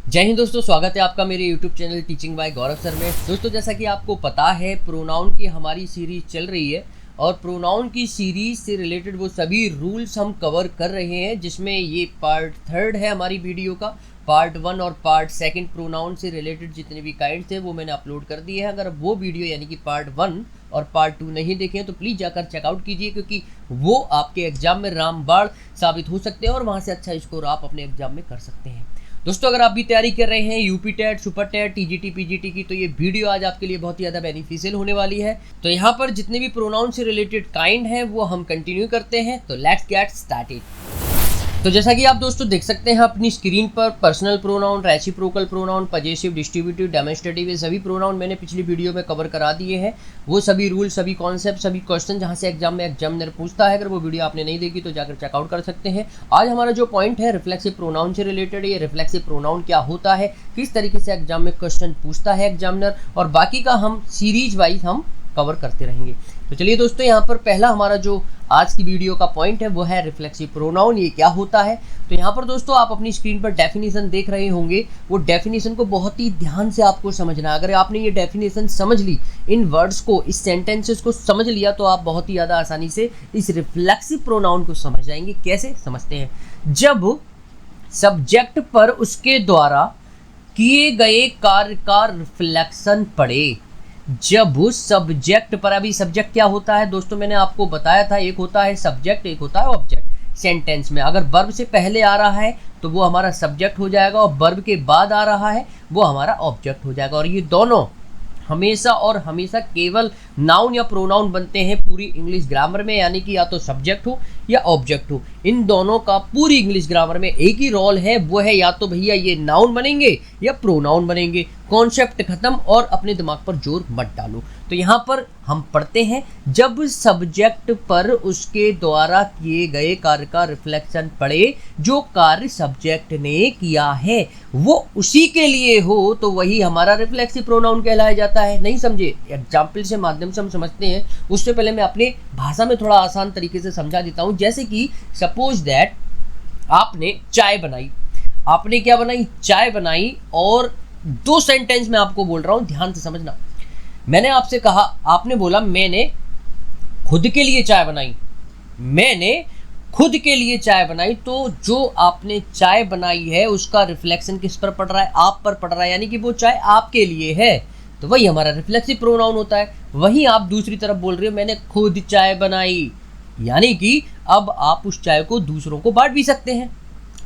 जय हिंद दोस्तों, स्वागत है आपका मेरे YouTube चैनल टीचिंग बाय गौरव सर में। दोस्तों, जैसा कि आपको पता है प्रोनाउन की हमारी सीरीज चल रही है और प्रोनाउन की सीरीज से रिलेटेड वो सभी रूल्स हम कवर कर रहे हैं, जिसमें ये पार्ट 3 है हमारी वीडियो का। पार्ट 1 और पार्ट 2 प्रोनाउन से रिलेटेड जितने भी गाइड थे वो मैंने अपलोड कर दिए हैं। अगर वो वीडियो यानी कि पार्ट 1 और पार्ट 2 नहीं देखे तो प्लीज़ जाकर चेकआउट कीजिए, क्योंकि वो आपके एग्जाम में रामबाण साबित हो सकते हैं और वहाँ से अच्छा स्कोर आप अपने एग्जाम में कर सकते हैं। दोस्तों, अगर आप भी तैयारी कर रहे हैं UP TET, super TET, TGT, PGT की, तो ये वीडियो आज आपके लिए बहुत ही ज़्यादा बेनिफिशियल होने वाली है। तो यहाँ पर जितने भी प्रोनाउन से रिलेटेड काइंड हैं वो हम कंटिन्यू करते हैं। तो लेट्स गेट स्टार्टेड। तो जैसा कि आप दोस्तों देख सकते हैं अपनी स्क्रीन पर, personal pronoun, reciprocal pronoun, possessive, distributive, demonstrative, ये सभी प्रोनाउन मैंने पिछली वीडियो में कवर करा दिए हैं। वो सभी रूल, सभी कॉन्सेप्ट, सभी क्वेश्चन जहां से एग्जामिनर पूछता है, अगर वो वीडियो आपने नहीं देखी तो जाकर चेकआउट कर सकते हैं। आज हमारा जो पॉइंट है रिफ्लेक्सिव प्रोनाउन से रिलेटेड। ये रिफ्लेक्सिव प्रोनाउन क्या होता है, किस तरीके से एग्जाम में क्वेश्चन पूछता है एग्जामिनर, और बाकी का हम सीरीज वाइज हम कवर करते रहेंगे। तो चलिए दोस्तों, यहाँ पर पहला हमारा जो आज की वीडियो का पॉइंट है वो है रिफ्लेक्सिव प्रोनाउन। ये क्या होता है? तो यहाँ पर दोस्तों आप अपनी स्क्रीन पर डेफिनेशन देख रहे होंगे। वो डेफिनेशन को बहुत ही ध्यान से आपको समझना। अगर आपने ये डेफिनेशन समझ ली, इन वर्ड्स को, इस सेंटेंसेस को समझ लिया, तो आप बहुत ही ज़्यादा आसानी से इस रिफ्लेक्सिव प्रोनाउन को समझ जाएंगे। कैसे समझते हैं? जब सब्जेक्ट पर उसके द्वारा किए गए कार्य का रिफ्लेक्शन पड़े। जब सब्जेक्ट पर, अभी सब्जेक्ट क्या होता है दोस्तों, मैंने आपको बताया था, एक होता है सब्जेक्ट, एक होता है ऑब्जेक्ट। सेंटेंस में अगर वर्ब से पहले आ रहा है तो वो हमारा सब्जेक्ट हो जाएगा, और वर्ब के बाद आ रहा है वो हमारा ऑब्जेक्ट हो जाएगा। और ये दोनों हमेशा और हमेशा केवल नाउन या प्रोनाउन बनते हैं पूरी इंग्लिश ग्रामर में, यानी कि या तो सब्जेक्ट हो या ऑब्जेक्ट हो। इन दोनों का पूरी इंग्लिश ग्रामर में एक ही रोल है, वो है या तो भैया ये नाउन बनेंगे या प्रोनाउन बनेंगे। कॉन्सेप्ट खत्म, और अपने दिमाग पर जोर मत डालो। तो यहाँ पर हम पढ़ते हैं, जब सब्जेक्ट पर उसके द्वारा किए गए कार्य का रिफ्लेक्शन पड़े, जो कार्य सब्जेक्ट ने किया है वो उसी के लिए हो, तो वही हमारा रिफ्लेक्सिव प्रोनाउन कहलाया जाता है। नहीं समझे? एग्जाम्पल से माध्यम से हम समझते हैं। उससे पहले मैं अपने भाषा में थोड़ा आसान तरीके से समझा देता हूँ। जैसे कि सपोज दैट आपने चाय बनाई। आपने क्या बनाई? चाय बनाई। और 2 सेंटेंस में आपको बोल रहा हूँ, ध्यान से समझना। मैंने आपसे कहा, आपने बोला मैंने खुद के लिए चाय बनाई। मैंने खुद के लिए चाय बनाई। तो जो आपने चाय बनाई है उसका रिफ्लेक्शन किस पर पड़ रहा है? आप पर पड़ रहा है, यानी कि वो चाय आपके लिए है, तो वही हमारा रिफ्लेक्सिव प्रोनाउन होता है। वहीं आप दूसरी तरफ बोल रहे हो मैंने खुद चाय बनाई, यानी कि अब आप उस चाय को दूसरों को बांट भी सकते हैं।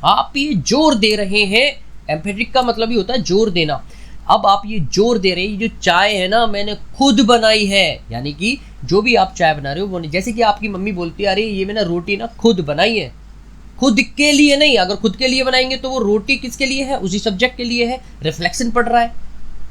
आप ये जोर दे रहे हैं। एम्फेटिक का मतलब ही होता है जोर देना। अब आप ये जोर दे रहे हैं, ये जो चाय है ना मैंने खुद बनाई है, यानी कि जो भी आप चाय बना रहे हो वो नहीं। जैसे कि आपकी मम्मी बोलती है, अरे ये मैंने रोटी ना खुद बनाई है, खुद के लिए नहीं। अगर खुद के लिए बनाएंगे तो वो रोटी किसके लिए है? उसी सब्जेक्ट के लिए है, रिफ्लेक्शन पड़ रहा है।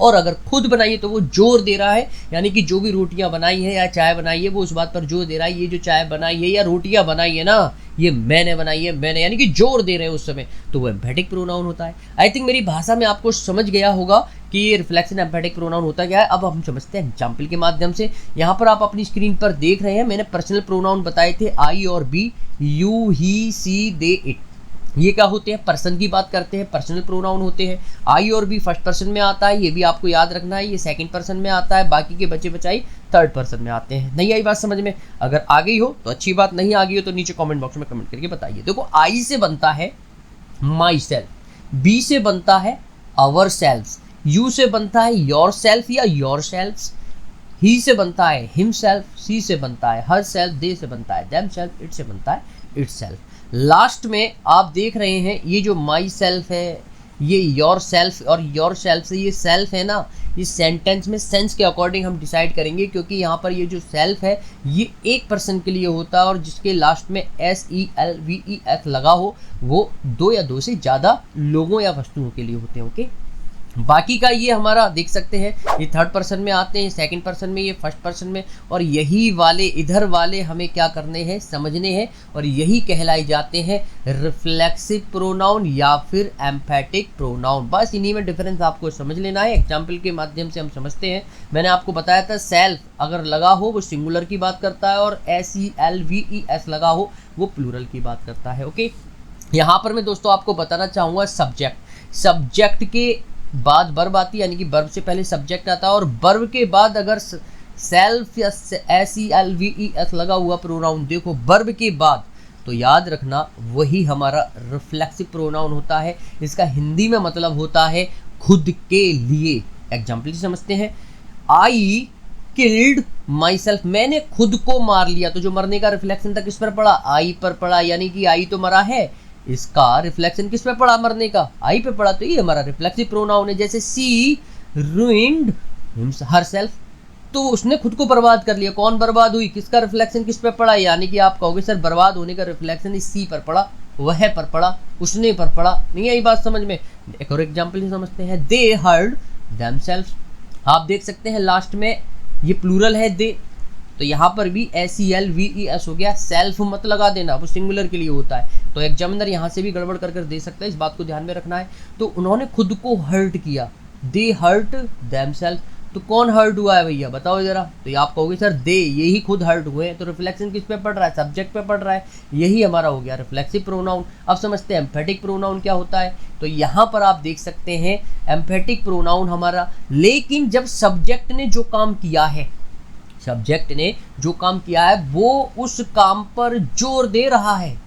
और अगर खुद बनाइए तो वो जोर दे रहा है, यानी कि जो भी रोटियां बनाई है या चाय बनाई है वो उस बात पर जोर दे रहा है, ये जो चाय बनाई है या रोटियां बनाई है ना, ये मैंने बनाई है, मैंने, यानी कि जोर दे रहे हैं उस समय, तो वो एम्फेटिक प्रोनाउन होता है। आई थिंक मेरी भाषा में आपको समझ गया होगा कि ये रिफ्लेक्शन एम्फेटिक प्रोनाउन होता क्या है। अब हम समझते हैं एग्जाम्पल के माध्यम से। यहाँ पर आप अपनी स्क्रीन पर देख रहे हैं, मैंने पर्सनल प्रोनाउन बताए थे, आई और we, you, he, she, they, it. ये क्या होते हैं? पर्सन की बात करते हैं, पर्सनल प्रोनाउन होते हैं। आई और बी फर्स्ट पर्सन में आता है, ये भी आपको याद रखना है। ये सेकंड पर्सन में आता है, बाकी के बचे बचाई थर्ड पर्सन में आते हैं। नहीं आई बात समझ में? अगर आ गई हो तो अच्छी बात, नहीं आ गई हो तो नीचे कमेंट बॉक्स में कमेंट करके बताइए। देखो, आई से बनता है माई सेल्फ, बी से बनता है आवर सेल्फ, यू से बनता है योर सेल्फ या योर सेल्फ, ही से बनता है हिम सेल्फ, सी से बनता है हर सेल्फ, दे से बनता है देम सेल्फ, इट से बनता है इट सेल्फ। लास्ट में आप देख रहे हैं ये जो माई सेल्फ है, ये योर सेल्फ, और योर सेल्फ से ये सेल्फ है ना, इस सेंटेंस में सेंस के अकॉर्डिंग हम डिसाइड करेंगे, क्योंकि यहाँ पर ये जो सेल्फ है ये एक पर्सन के लिए होता है, और जिसके लास्ट में SELVEF लगा हो वो 2 या 2 से ज़्यादा लोगों या वस्तुओं के लिए होते हैं। ओके, बाकी का ये हमारा देख सकते हैं, ये थर्ड पर्सन में आते हैं, सेकंड पर्सन में, ये फर्स्ट पर्सन में, और यही वाले इधर वाले हमें क्या करने हैं? समझने हैं, और यही कहलाए जाते हैं रिफ्लेक्सिव प्रोनाउन या फिर एम्फेटिक प्रोनाउन। बस इन्हीं में डिफरेंस आपको समझ लेना है। एग्जाम्पल के माध्यम से हम समझते हैं। मैंने आपको बताया था सेल्फ अगर लगा हो वो सिंगुलर की बात करता है, और SELVES लगा हो वो प्लूरल की बात करता है। ओके, यहाँ पर मैं दोस्तों आपको बताना चाहूँगा सब्जेक्ट। सब्जेक्ट के बाद वर्ब आती है, यानी कि वर्ब से पहले सब्जेक्ट आता है, और वर्ब के बाद अगर सेल्फ या SELVES लगा हुआ प्रोनाउन देखो वर्ब के बाद, तो याद रखना वही हमारा रिफ्लेक्सिव प्रोनाउन होता है। इसका हिंदी में मतलब होता है खुद के लिए। एग्जाम्पल समझते हैं, आई किल्ड माई सेल्फ, मैंने खुद को मार लिया। तो जो मरने का रिफ्लेक्शन था किस पर पड़ा? आई पर पड़ा, यानी कि आई तो मरा है, इसका रिफ्लेक्शन किस पे पड़ा? मरने का आई पे पड़ा, तो ये हमारा रिफ्लेक्सिव प्रोनाउन है। जैसे सी रूइंड हर सेल्फ, तो उसने खुद को बर्बाद कर लिया। कौन बर्बाद हुई? किसका रिफ्लेक्शन किस पे पड़ा? यानी कि आप कहोगे सर बर्बाद होने का रिफ्लेक्शन इस सी पर पड़ा, वह पर पड़ा, उसने पर पड़ा। नहीं आई बात समझ में? एक और एग्जाम्पल समझते हैं, दे हर्ड देमसेल्व्स। आप देख सकते हैं लास्ट में ये प्लूरल है दे, तो यहाँ पर भी SELVES हो गया। सेल्फ मत लगा देना, वो सिंगुलर के लिए होता है। तो एग्जामिनर यहाँ से भी गड़बड़ कर दे सकता है, इस बात को ध्यान में रखना है। तो उन्होंने खुद को हर्ट किया, दे हर्ट देमसेल्व्स। तो कौन हर्ट हुआ है भैया बताओ जरा? तो ये आप कहोगे सर दे, यही खुद हर्ट हुए हैं। तो रिफ्लेक्शन किस पे पड़ रहा है? सब्जेक्ट पे पड़ रहा है, यही हमारा हो गया रिफ्लेक्सिव प्रोनाउन। अब समझते हैं एम्फेटिक प्रोनाउन क्या होता है। तो यहाँ पर आप देख सकते हैं एम्फेटिक प्रोनाउन हमारा, लेकिन जब सब्जेक्ट ने जो काम किया है, सब्जेक्ट ने जो काम किया है वो उस काम पर जोर दे रहा है।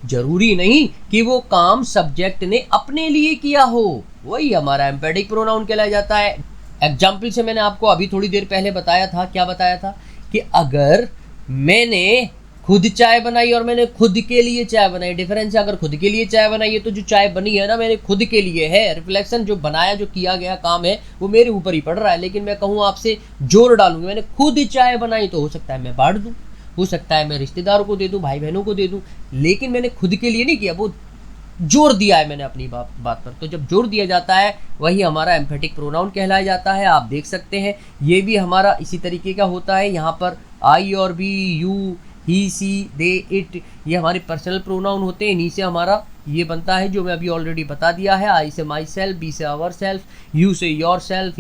जरूरी नहीं कि वो काम सब्जेक्ट ने अपने लिए किया हो, वही हमारा एम्फेटिक प्रोनाउन कहलाया जाता है। एग्जाम्पल से मैंने आपको अभी थोड़ी देर पहले बताया था, क्या बताया था कि अगर मैंने खुद चाय बनाई और मैंने खुद के लिए चाय बनाई, डिफरेंस है। अगर खुद के लिए चाय बनाई है तो जो चाय बनी है ना मैंने खुद के लिए है, रिफ्लेक्शन जो बनाया, जो किया गया काम है वो मेरे ऊपर ही पड़ रहा है। लेकिन मैं कहूँ आपसे जोर डालूंगी, मैंने खुद चाय बनाई, तो हो सकता है मैं बांट दूँ, हो सकता है मैं रिश्तेदारों को दे दूँ, भाई बहनों को दे दूँ, लेकिन मैंने खुद के लिए नहीं किया, वो जोर दिया है मैंने अपनी बात पर। तो जब जोर दिया जाता है वही हमारा एम्फेटिक प्रोनाउन कहलाया जाता है। आप देख सकते हैं ये भी हमारा इसी तरीके का होता है। यहाँ पर आई और we, you, he, she, they, it, ये हमारे पर्सनल प्रोनाउन होते हैं। इन्हीं से हमारा ये बनता है जो मैं अभी ऑलरेडी बता दिया है। आई से माई सेल्फ, बी से आवर सेल्फ, यू से योर सेल्फ,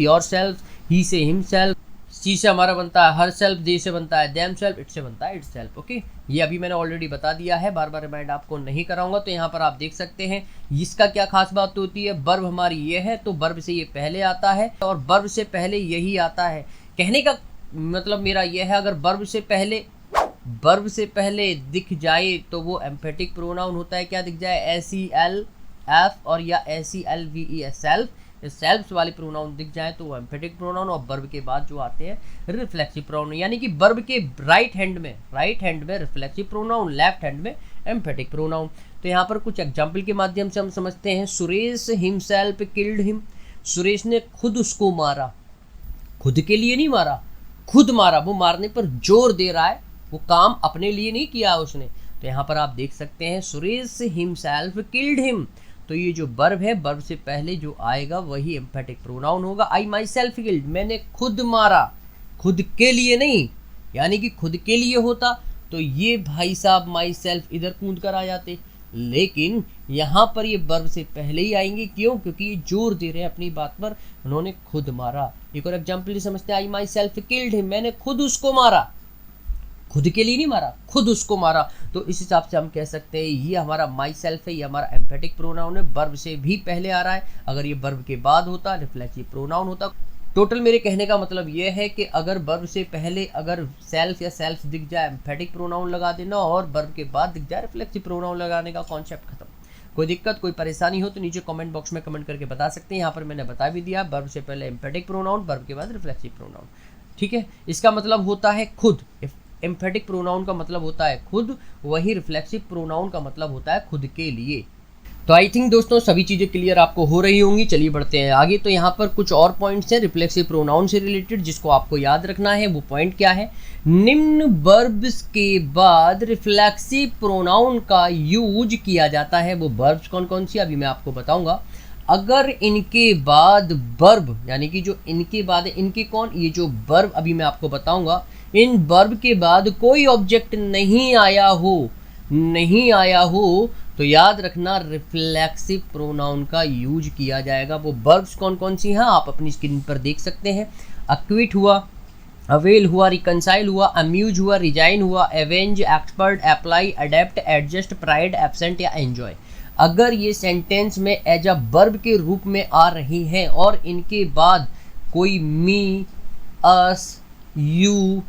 ही से हिम सेल्फ, सी से हमारा बनता है हर सेल्फ, दे से बनता है देम सेल्फ, इट से बनता है इट सेल्फ। ओके, ये अभी मैंने ऑलरेडी बता दिया है, बार बार रिमाइंड आपको नहीं कराऊंगा। तो यहाँ पर आप देख सकते हैं इसका क्या खास बात होती है। वर्ब हमारी ये है तो वर्ब से ये पहले आता है और वर्ब से पहले यही आता है। कहने का मतलब मेरा ये है, अगर वर्ब से पहले दिख जाए तो वो एम्फेटिक प्रोनाउन होता है। क्या दिख जाए? SELF और या SELVES सेल्फ, सेल्फ्स वाले प्रोनाउन दिख जाए तो वो एम्फेटिक प्रोनाउन, और वर्ब के बाद जो आते हैं रिफ्लेक्सिव प्रोनाउन, यानी कि वर्ब के राइट हैंड में रिफ्लेक्सिव प्रोनाउन, लेफ्ट हैंड में एम्फेटिक प्रोनाउन। तो यहाँ पर कुछ एग्जाम्पल के माध्यम से हम समझते हैं। Suresh himself killed him, Suresh ने खुद उसको मारा, खुद के लिए नहीं मारा, खुद मारा। वो मारने पर जोर दे रहा है, वो काम अपने लिए नहीं किया उसने। तो यहाँ पर आप देख सकते हैं सुरेश हिमसेल्फ किल्ड हिम। तो ये जो वर्ब है, वर्ब से पहले जो आएगा वही एम्फेटिक प्रोनाउन होगा। आई माई सेल्फ किल्ड, मैंने खुद मारा, खुद के लिए नहीं। यानी कि खुद के लिए होता तो ये भाई साहब माई सेल्फ इधर कूद कर आ जाते, लेकिन यहाँ पर ये वर्ब से पहले ही आएंगे। क्यों? क्योंकि ये जोर दे रहे हैं अपनी बात पर, उन्होंने खुद मारा। एक और एग्जाम्पल समझते हैं, आई माई सेल्फ किल्ड हिम, मैंने खुद उसको मारा, खुद के लिए नहीं मारा, खुद उसको मारा। तो इस हिसाब से हम कह सकते हैं ये हमारा माई सेल्फ है, ये हमारा एम्फेटिक प्रोनाउन है, वर्ब से भी पहले आ रहा है। अगर ये वर्ब के बाद होता रिफ्लेक्सिव प्रोनाउन होता। टोटल मेरे कहने का मतलब ये है कि अगर वर्ब से पहले अगर सेल्फ या सेल्फ दिख जाए एम्फेटिक प्रोनाउन लगा देना, और वर्ब के बाद दिख जाए रिफ्लेक्सिव प्रोनाउन लगाने का कॉन्सेप्ट खत्म। कोई दिक्कत, कोई परेशानी हो तो नीचे कमेंट बॉक्स में कमेंट करके बता सकते हैं। यहाँ पर मैंने बता भी दिया, वर्ब से पहले एम्फेटिक प्रोनाउन, वर्ब के बाद रिफ्लेक्सिव प्रोनाउन। ठीक है, इसका मतलब होता है खुद। एम्फेटिक प्रोनाउन का मतलब होता है खुद, वही रिफ्लेक्सिव प्रोनाउन का मतलब होता है खुद के लिए। तो आई थिंक दोस्तों सभी चीज़ें क्लियर आपको हो रही होंगी। चलिए बढ़ते हैं आगे। तो यहाँ पर कुछ और पॉइंट्स हैं रिफ्लेक्सिव प्रोनाउन से रिलेटेड, जिसको आपको याद रखना है। वो पॉइंट क्या है? निम्न वर्ब्स के बाद रिफ्लेक्सिव प्रोनाउन का यूज किया जाता है। वो वर्ब्स कौन कौन सी अभी मैं आपको बताऊंगा। अगर इनके बाद वर्ब, यानी कि जो इनके बाद है, इनके कौन, ये जो वर्ब अभी मैं आपको बताऊंगा, इन वर्ब के बाद कोई ऑब्जेक्ट नहीं आया हो तो याद रखना रिफ्लेक्सिव प्रोनाउन का यूज किया जाएगा। वो वर्ब्स कौन कौन सी हैं आप अपनी स्क्रीन पर देख सकते हैं। अक्विट हुआ, अवेल हुआ, रिकंसाइल हुआ, अम्यूज हुआ, रिजाइन हुआ, avenge, expert, apply, adapt, adjust, pride, absent या एंजॉय। अगर ये सेंटेंस में एज अ वर्ब के रूप में आ रही हैं और इनके बाद कोई मी, अस, यू,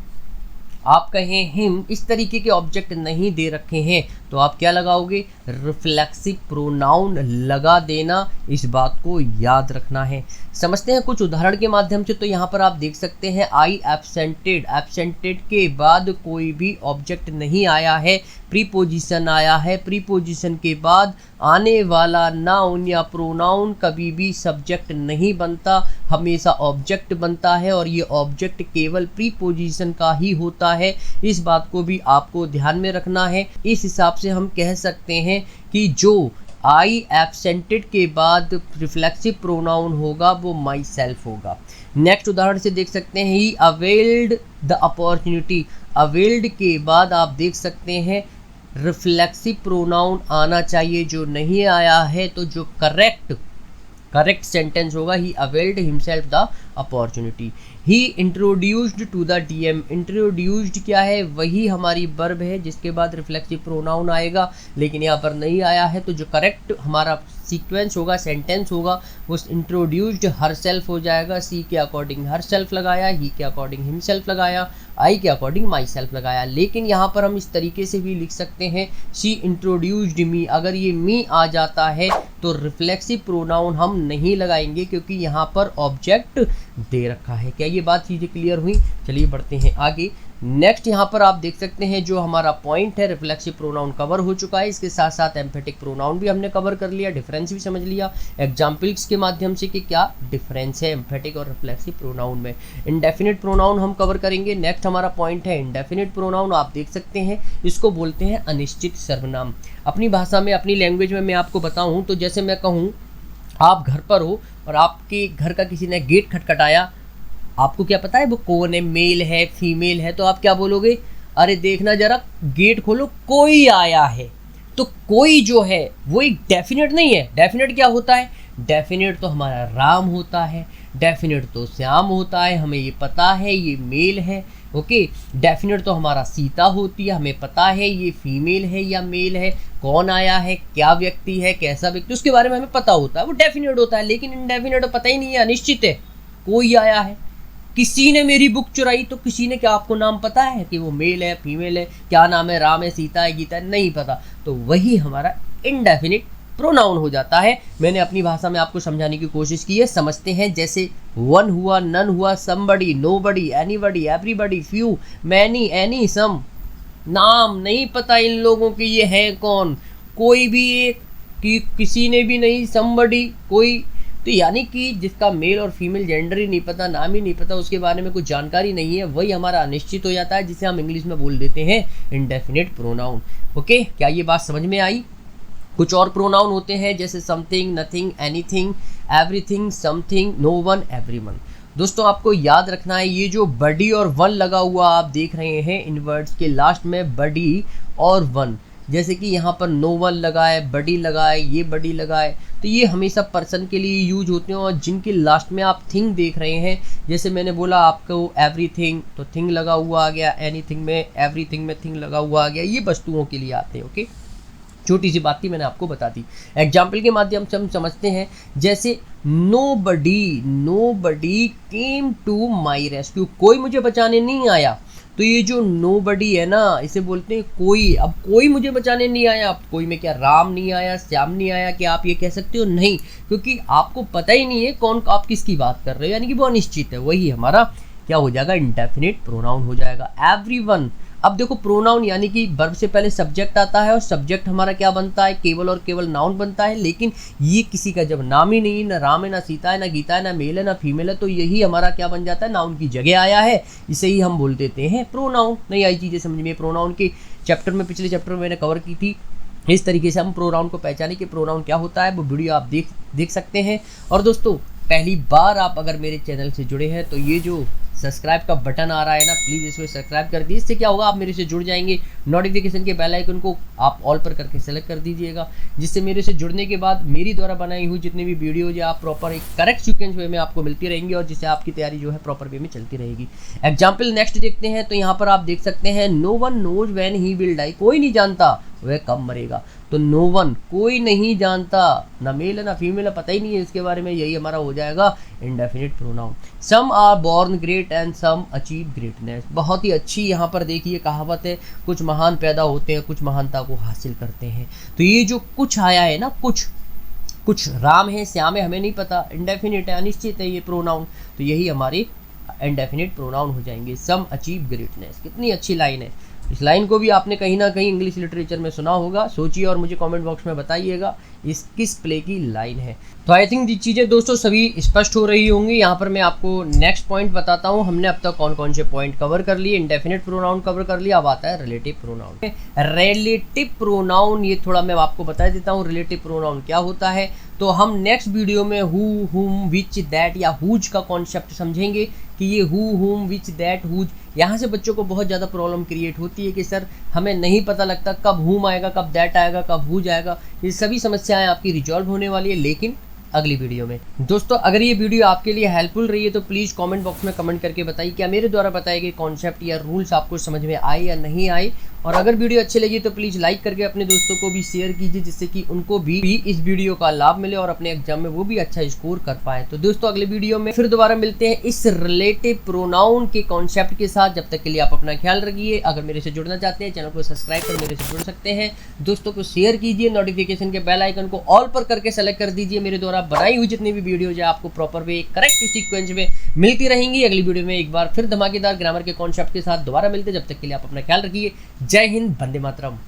आप कहें हिम, इस तरीके के ऑब्जेक्ट नहीं दे रखे हैं तो आप क्या लगाओगे? रिफ्लेक्सिव प्रोनाउन लगा देना। इस बात को याद रखना है। समझते हैं कुछ उदाहरण के माध्यम से। तो यहाँ पर आप देख सकते हैं आई एब्सेंटेड। एब्सेंटेड के बाद कोई भी ऑब्जेक्ट नहीं आया है, प्रीपोजिशन आया है। प्रीपोजिशन के बाद आने वाला नाउन या प्रोनाउन कभी भी सब्जेक्ट नहीं बनता, हमेशा ऑब्जेक्ट बनता है और ये ऑब्जेक्ट केवल प्रीपोजिशन का ही होता है। इस बात को भी आपको ध्यान में रखना है। इस हिसाब से हम कह सकते हैं कि जो आई एब्सेंटेड के बाद रिफ्लेक्सिव प्रोनाउन होगा वो माई सेल्फ होगा। नेक्स्ट उदाहरण से देख सकते हैं ही अवेल्ड द अपॉर्चुनिटी। अवेल्ड के बाद आप देख सकते हैं रिफ्लेक्सिव प्रोनाउन आना चाहिए, जो नहीं आया है तो जो करेक्ट सेंटेंस होगा he availed himself the opportunity. He introduced to the DM. Introduced क्या है? वही हमारी वर्ब है जिसके बाद रिफ्लेक्सिव प्रोनाउन आएगा, लेकिन यहाँ पर नहीं आया है तो जो करेक्ट हमारा सीक्वेंस होगा, सेंटेंस होगा, वो इंट्रोड्यूस्ड हर सेल्फ हो जाएगा। सी के अकॉर्डिंग हर सेल्फ लगाया, ही के अकॉर्डिंग हिम सेल्फ लगाया, आई के अकॉर्डिंग माई सेल्फ लगाया। लेकिन यहाँ पर हम इस तरीके से भी लिख सकते हैं शी इंट्रोड्यूस्ड मी। अगर ये मी आ जाता है तो रिफ्लेक्सिव प्रोनाउन हम नहीं लगाएंगे क्योंकि यहाँ पर ऑब्जेक्ट दे रखा है। क्या ये बात चीज़ें क्लियर हुई? चलिए बढ़ते हैं आगे। नेक्स्ट यहाँ पर आप देख सकते हैं जो हमारा पॉइंट है, रिफ्लेक्सिव प्रोनाउन कवर हो चुका है। इसके साथ साथ एम्फेटिक प्रोनाउन भी हमने कवर कर लिया, डिफरेंस भी समझ लिया एग्जाम्पल्स के माध्यम से कि क्या डिफरेंस है एम्फेटिक और रिफ्लेक्सिव प्रोनाउन में। इंडेफिनिट प्रोनाउन हम कवर करेंगे। नेक्स्ट हमारा पॉइंट है इंडेफिनिट प्रोनाउन। आप देख सकते हैं इसको बोलते हैं अनिश्चित सर्वनाम। अपनी भाषा में, अपनी लैंग्वेज में मैं आपको बताऊँ तो जैसे मैं कहूँ आप घर पर हो और आपके घर का किसी ने गेट खटखटाया, आपको क्या पता है वो कौन है, मेल है फीमेल है, तो आप क्या बोलोगे? अरे देखना जरा, गेट खोलो, कोई आया है। तो कोई जो है वो एक डेफिनेट नहीं है। डेफिनेट क्या होता है? डेफिनेट तो हमारा राम होता है, डेफिनेट तो श्याम होता है, हमें ये पता है ये मेल है। ओके, डेफिनेट तो हमारा सीता होती है, हमें पता है ये फीमेल है या मेल है, कौन आया है, क्या व्यक्ति है, कैसा व्यक्ति, उसके बारे में हमें पता होता है, वो डेफिनेट होता है। लेकिन इनडेफिनेट पता ही नहीं है, अनिश्चित है। कोई आया है, किसी ने मेरी बुक चुराई, तो किसी ने, क्या आपको नाम पता है कि वो मेल है फीमेल है, क्या नाम है, राम है, सीता है, गीता है? नहीं पता। तो वही हमारा इनडेफिनिट प्रोनाउन हो जाता है। मैंने अपनी भाषा में आपको समझाने की कोशिश की है। समझते हैं, जैसे वन हुआ, नन हुआ, somebody, nobody, anybody, everybody, few, many, any, some. नाम नहीं पता इन लोगों के ये हैं कौन, कोई भी एक, कि किसी ने भी नहीं, समबडी, कोई। तो यानी कि जिसका मेल और फीमेल जेंडर ही नहीं पता, नाम ही नहीं पता, उसके बारे में कुछ जानकारी नहीं है, वही हमारा अनिश्चित हो जाता है, जिसे हम इंग्लिश में बोल देते हैं इंडेफिनिट प्रोनाउन। ओके, क्या ये बात समझ में आई? कुछ और प्रोनाउन होते हैं जैसे something, nothing, anything, everything, something, no one, everyone. दोस्तों आपको याद रखना है, ये जो बडी और वन लगा हुआ आप देख रहे हैं इन वर्ड्स के लास्ट में, बडी और वन, जैसे कि यहाँ पर नो वन लगा है, बडी लगा है, ये बडी लगा है, तो ये हमेशा पर्सन के लिए यूज होते हैं। और जिनके लास्ट में आप थिंग देख रहे हैं, जैसे मैंने बोला आपको एवरीथिंग, तो थिंग लगा हुआ आ गया, एनीथिंग में, एवरीथिंग में थिंग लगा हुआ आ गया, ये वस्तुओं के लिए आते हैं। ओके, छोटी सी बात थी, मैंने आपको बता दी। एग्जाम्पल के माध्यम से हम समझते हैं, जैसे nobody came to my rescue, कोई मुझे बचाने नहीं आया। तो ये जो नोबडी है ना, इसे बोलते हैं कोई। अब कोई मुझे बचाने नहीं आया, अब कोई में क्या राम नहीं आया, श्याम नहीं आया, क्या आप ये कह सकते हो? नहीं, क्योंकि आपको पता ही नहीं है कौन, आप किसकी बात कर रहे हो, यानी कि वो अनिश्चित है। वही हमारा क्या हो जाएगा? इंडेफिनिट प्रोनाउन हो जाएगा। एवरीवन, अब देखो प्रोनाउन यानी कि वर्ब से पहले सब्जेक्ट आता है और सब्जेक्ट हमारा क्या बनता है? केवल और केवल नाउन बनता है। लेकिन ये किसी का जब नाम ही नहीं, ना राम है, ना सीता है, ना गीता है, ना मेल है, ना फीमेल है, तो यही हमारा क्या बन जाता है? नाउन की जगह आया है, इसे ही हम बोल देते हैं प्रोनाउन। नहीं आई चीज़ें समझ में? प्रोनाउन के चैप्टर में, पिछले चैप्टर में मैंने कवर की थी। इस तरीके से हम प्रोनाउन को पहचाने कि प्रोनाउन क्या होता है, वो वीडियो आप देख सकते हैं। और दोस्तों पहली बार आप अगर मेरे चैनल से जुड़े हैं तो ये जो सब्सक्राइब का बटन आ रहा है ना, प्लीज़ इसको सब्सक्राइब कर दीजिए। इससे क्या होगा, आप मेरे से जुड़ जाएंगे। नोटिफिकेशन के बेल आइकन को आप ऑल पर करके सेलेक्ट कर दीजिएगा, जिससे मेरे से जुड़ने के बाद मेरी द्वारा बनाई हुई जितनी भी वीडियोज है आप प्रॉपर एक करेक्ट सीक्वेंस वे में आपको मिलती रहेंगी और जिससे आपकी तैयारी जो है प्रॉपर वे में चलती रहेगी। एग्जाम्पल नेक्स्ट देखते हैं, तो यहाँ पर आप देख सकते हैं, no one knows when he will die, कोई नहीं जानता वह कब मरेगा। तो नो वन, कोई नहीं जानता, ना मेल है ना फीमेल है, पता ही नहीं है इसके बारे में, यही हमारा हो जाएगा indefinite pronoun. Some are born great and some achieve greatness. बहुत ही अच्छी यहाँ पर देखिए कहावत है, कुछ महान पैदा होते हैं, कुछ महानता को हासिल करते हैं। तो ये जो कुछ आया है ना, कुछ राम है श्याम है हमें नहीं पता, इंडेफिनिट है, अनिश्चित है ये प्रोनाउन, तो यही हमारी इंडेफिनिट प्रोनाउन हो जाएंगे। सम अचीव ग्रेटनेस, कितनी अच्छी लाइन है। इस लाइन को भी आपने कहीं ना कहीं इंग्लिश लिटरेचर में सुना होगा, सोचिए और मुझे कमेंट बॉक्स में बताइएगा इस किस प्ले की लाइन है। तो आई थिंक ये चीज़ें दोस्तों सभी स्पष्ट हो रही होंगी। यहाँ पर मैं आपको नेक्स्ट पॉइंट बताता हूँ। हमने अब तक कौन कौन से पॉइंट कवर कर लिए। इंडेफिनिट प्रोनाउन कवर कर लिया, अब आता है रिलेटिव प्रोनाउन। रिलेटिव प्रोनाउन ये थोड़ा मैं आपको बता देता हूँ रिलेटिव प्रोनाउन क्या होता है। तो हम नेक्स्ट वीडियो में हु, हुम, विच, दैट या हुज का कॉन्सेप्ट समझेंगे कि ये हु, हुम, विच, दैट, हुज, यहाँ से बच्चों को बहुत ज़्यादा प्रॉब्लम क्रिएट होती है कि सर हमें नहीं पता लगता कब हुम आएगा, कब दैट आएगा, कब हुज आएगा। ये सभी समस्याएं आपकी रिजॉल्व होने वाली है, लेकिन अगली वीडियो में। दोस्तों अगर ये वीडियो आपके लिए हेल्पफुल रही है तो प्लीज़ कमेंट बॉक्स में कमेंट करके बताइए क्या मेरे द्वारा बताए गए कॉन्सेप्ट या रूल्स आपको समझ में आए या नहीं आए। और अगर वीडियो अच्छी लगी तो प्लीज़ लाइक करके अपने दोस्तों को भी शेयर कीजिए, जिससे कि उनको भी इस वीडियो का लाभ मिले और अपने एग्जाम में वो भी अच्छा स्कोर कर पाए। तो दोस्तों अगले वीडियो में फिर दोबारा मिलते हैं इस रिलेटिव प्रोनाउन के कॉन्सेप्ट के साथ। जब तक के लिए आप अपना ख्याल रखिए। अगर मेरे से जुड़ना चाहते हैं चैनल को सब्सक्राइब कर मेरे से जुड़ सकते हैं। दोस्तों को शेयर कीजिए, नोटिफिकेशन के बेल आइकन को ऑल पर करके सेलेक्ट कर दीजिए। मेरे द्वारा बनाई हुई जितनी भी वीडियोज है आपको प्रॉपर वे करेक्ट सीक्वेंस में मिलती रहेंगी। अगली वीडियो में एक बार फिर धमाकेदार ग्रामर के कॉन्सेप्ट के साथ दोबारा मिलते हैं। जब तक के लिए आप अपना ख्याल रखिए। जय हिंद, वंदे मातरम।